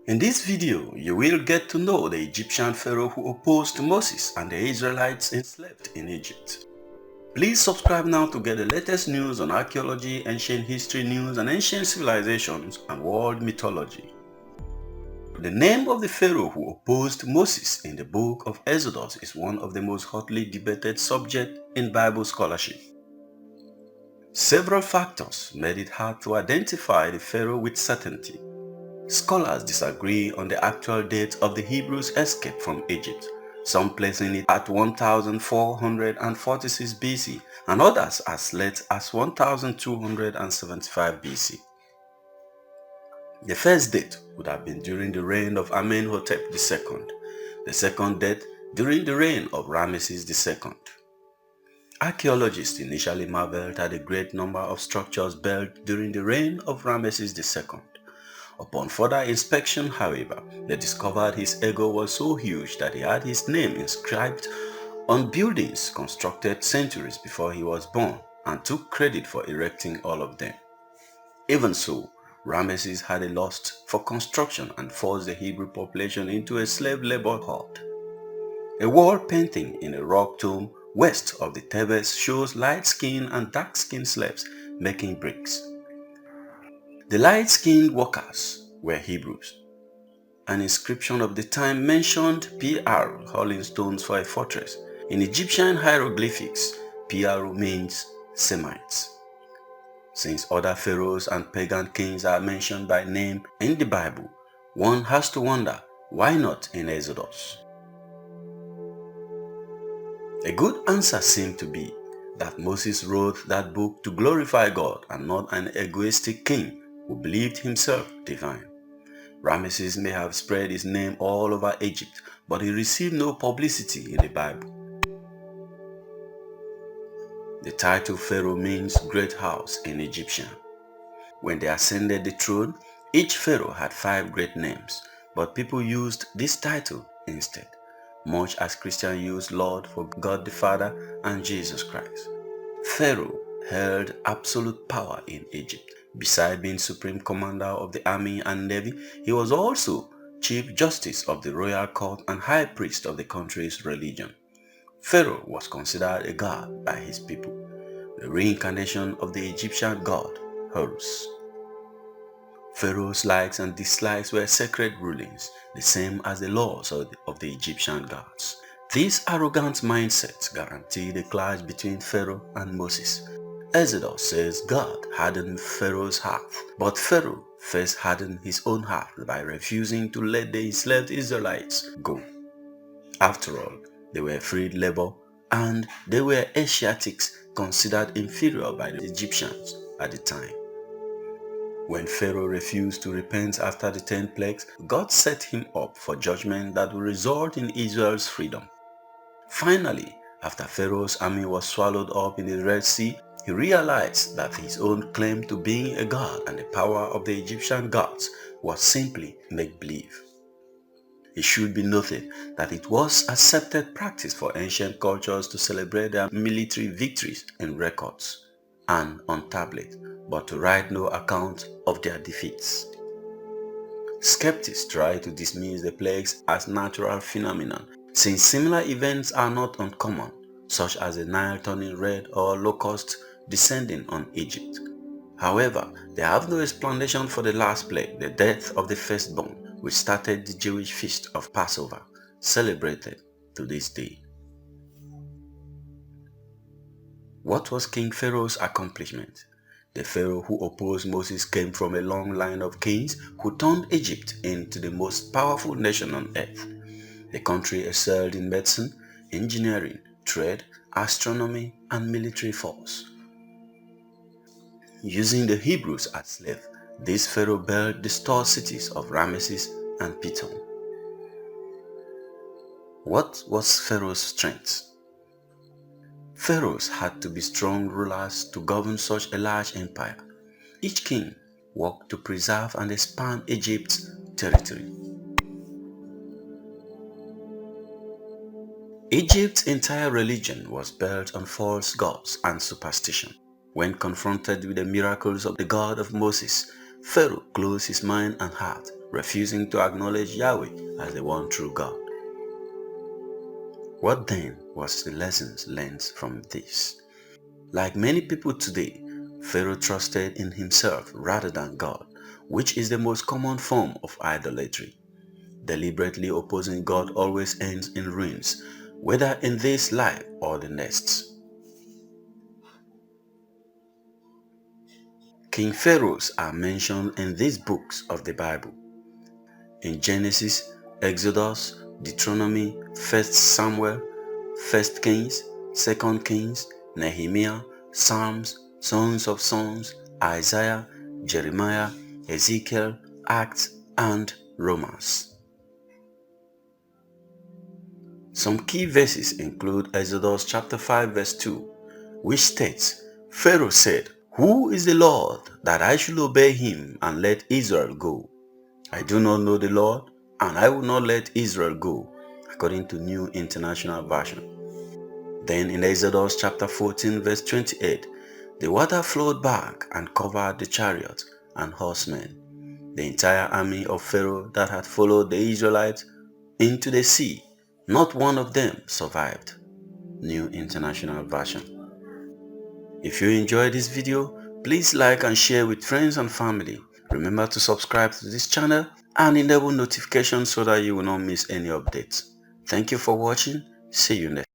In this video, you will get to know the Egyptian Pharaoh who opposed Moses and the Israelites enslaved in Egypt. Please subscribe now to get the latest news on archaeology, ancient history news and ancient civilizations and world mythology. The name of the Pharaoh who opposed Moses in the book of Exodus is one of the most hotly debated subjects in Bible scholarship. Several factors made it hard to identify the Pharaoh with certainty. Scholars disagree on the actual date of the Hebrews' escape from Egypt, some placing it at 1446 BC and others as late as 1275 BC. The first date would have been during the reign of Amenhotep II, the second date during the reign of Rameses II. Archaeologists initially marveled at the great number of structures built during the reign of Rameses II. Upon further inspection, however, they discovered his ego was so huge that he had his name inscribed on buildings constructed centuries before he was born and took credit for erecting all of them. Even so, Rameses had a lust for construction and forced the Hebrew population into a slave labor horde. A wall painting in a rock tomb west of the Thebes shows light-skinned and dark-skinned slaves making bricks. The light-skinned workers were Hebrews. An inscription of the time mentioned PR hauling stones for a fortress. In Egyptian hieroglyphics, PR means Semites. Since other pharaohs and pagan kings are mentioned by name in the Bible, one has to wonder, why not in Exodus? A good answer seemed to be that Moses wrote that book to glorify God and not an egoistic king who believed himself divine. Rameses may have spread his name all over Egypt, but he received no publicity in the Bible. The title Pharaoh means great house in Egyptian. When they ascended the throne, each pharaoh had 5 great names, but people used this title instead, much as Christians use Lord for God the Father and Jesus Christ. Pharaoh held absolute power in Egypt. Besides being supreme commander of the army and navy, he was also chief justice of the royal court and high priest of the country's religion. Pharaoh was considered a god by his people, the reincarnation of the Egyptian god Horus. Pharaoh's likes and dislikes were sacred rulings, the same as the laws of the Egyptian gods. This arrogant mindset guaranteed a clash between Pharaoh and Moses. Exodus says God hardened Pharaoh's heart, but Pharaoh first hardened his own heart by refusing to let the enslaved Israelites go. After all, they were freed labor and they were Asiatics considered inferior by the Egyptians at the time. When Pharaoh refused to repent after the 10 plagues, God set him up for judgment that would result in Israel's freedom. Finally, after Pharaoh's army was swallowed up in the Red Sea, he realized that his own claim to being a god and the power of the Egyptian gods was simply make-believe. It should be noted that it was accepted practice for ancient cultures to celebrate their military victories in records and on tablets, but to write no account of their defeats. Skeptics try to dismiss the plagues as natural phenomena, since similar events are not uncommon, such as the Nile turning red or locusts descending on Egypt. However, they have no explanation for the last plague, the death of the firstborn, which started the Jewish feast of Passover, celebrated to this day. What was King Pharaoh's accomplishment? The Pharaoh who opposed Moses came from a long line of kings who turned Egypt into the most powerful nation on earth. The country excelled in medicine, engineering, trade, astronomy, and military force. Using the Hebrews as slaves, this Pharaoh built the store cities of Ramesses and Pithom. What was Pharaoh's strength? Pharaohs had to be strong rulers to govern such a large empire. Each king worked to preserve and expand Egypt's territory. Egypt's entire religion was built on false gods and superstition. When confronted with the miracles of the God of Moses, Pharaoh closed his mind and heart, refusing to acknowledge Yahweh as the one true God. What then was the lessons learned from this? Like many people today, Pharaoh trusted in himself rather than God, which is the most common form of idolatry. Deliberately opposing God always ends in ruins, whether in this life or the next. King Pharaohs are mentioned in these books of the Bible. In Genesis, Exodus, Deuteronomy, 1 Samuel, 1 Kings, 2 Kings, Nehemiah, Psalms, Songs, Isaiah, Jeremiah, Ezekiel, Acts, and Romans. Some key verses include Exodus chapter 5 verse 2, which states, Pharaoh said, "Who is the Lord that I should obey him and let Israel go? I do not know the Lord, and I will not let Israel go," according to New International Version. Then in Exodus chapter 14 verse 28, the water flowed back and covered the chariot and horsemen. The entire army of Pharaoh that had followed the Israelites into the sea, not one of them survived. New International Version. If you enjoyed this video, please like and share with friends and family. Remember to subscribe to this channel and enable notifications so that you will not miss any updates. Thank you for watching. See you next.